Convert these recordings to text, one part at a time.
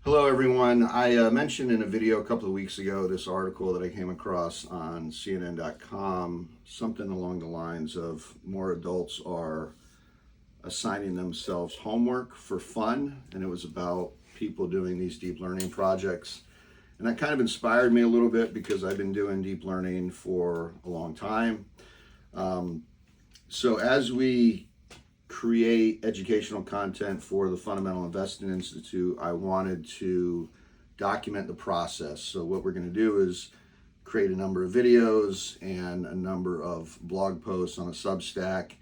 Hello everyone. I mentioned in a video a couple of weeks ago this article that I came across on CNN.com, something along the lines of more adults are assigning themselves homework for fun, and it was about people doing these deep learning projects. And that kind of inspired me a little bit because I've been doing deep learning for a long time. So as we create educational content for the Fundamental Investing Institute, I wanted to document the process. So what we're going to do is create a number of videos and a number of blog posts on a Substack.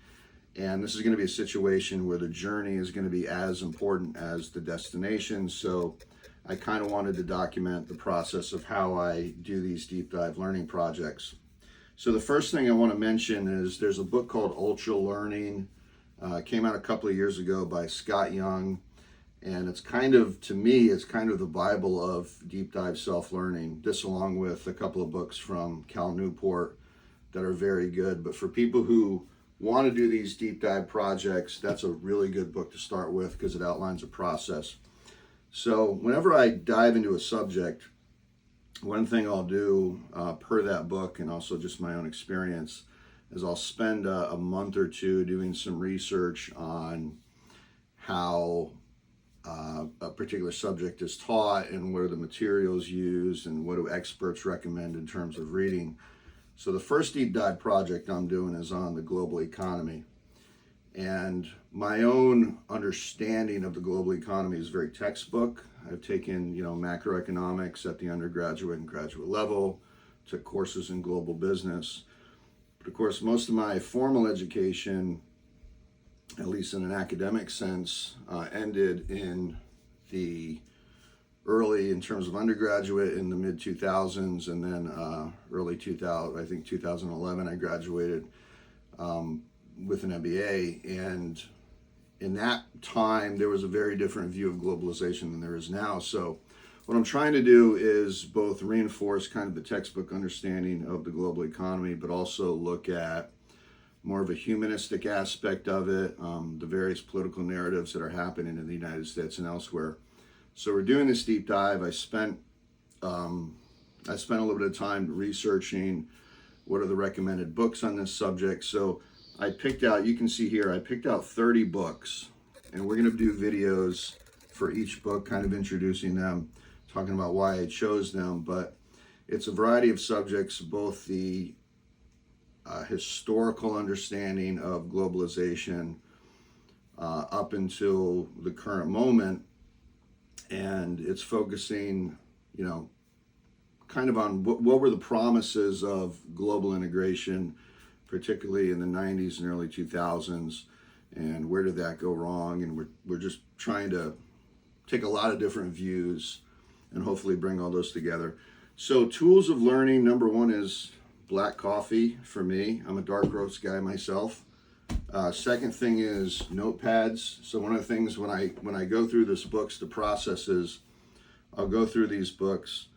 And this is going to be a situation where the journey is going to be as important as the destination. So I kind of wanted to document the process of how I do these deep dive learning projects. So the first thing I want to mention is there's a book called Ultralearning. Came out a couple of years ago by Scott Young, and it's kind of, to me, it's kind of the Bible of deep dive self-learning. This along with a couple of books from Newport that are very good. But for people who want to do these deep dive projects, that's a really good book to start with because it outlines a process. So whenever I dive into a subject, one thing I'll do per that book, and also just my own experience, is I'll spend a month or two doing some research on how a particular subject is taught and what are the materials used and what do experts recommend in terms of reading. So the first deep dive project I'm doing is on the global economy. And my own understanding of the global economy is very textbook. I've taken, macroeconomics at the undergraduate and graduate level, took courses in global business. But of course, most of my formal education, at least in an academic sense, ended in the early, in terms of undergraduate, in the mid 2000s, and then early 2000, I think 2011, I graduated with an MBA. And in that time, there was a very different view of globalization than there is now. So what I'm trying to do is both reinforce kind of the textbook understanding of the global economy, but also look at more of a humanistic aspect of it, the various political narratives that are happening in the United States and elsewhere. So we're doing this deep dive. I spent a little bit of time researching what are the recommended books on this subject. So I picked out, you can see here, I picked out 30 books, and we're going to do videos for each book, kind of introducing them, talking about why I chose them. But it's a variety of subjects, both the historical understanding of globalization up until the current moment, and it's focusing, kind of on what were the promises of global integration, particularly in the 90s and early 2000s, and where did that go wrong. And we're just trying to take a lot of different views and hopefully bring all those together. So tools of learning, number one is black coffee for me. I'm a dark roast guy myself. Second thing is notepads. So one of the things when I go through this books, the process is I'll go through these books,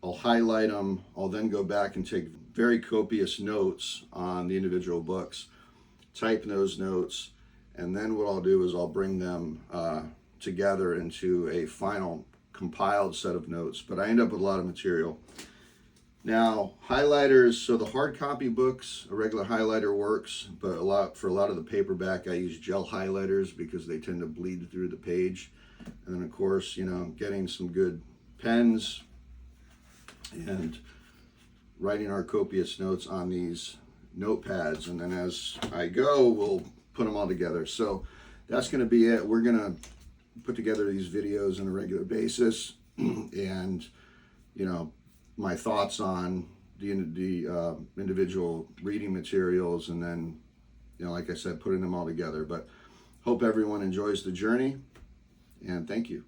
I'll highlight them, I'll then go back and take very copious notes on the individual books, type those notes, and then what I'll do is I'll bring them together into a final compiled set of notes. But I end up with a lot of material. Now, highlighters, so the hard copy books, a regular highlighter works, but for a lot of the paperback, I use gel highlighters because they tend to bleed through the page. And then of course, getting some good pens and writing our copious notes on these notepads. And then as I go, we'll put them all together. So that's going to be it. We're going to put together these videos on a regular basis, and my thoughts on the individual reading materials, and then like I said, putting them all together. But hope everyone enjoys the journey, and thank you.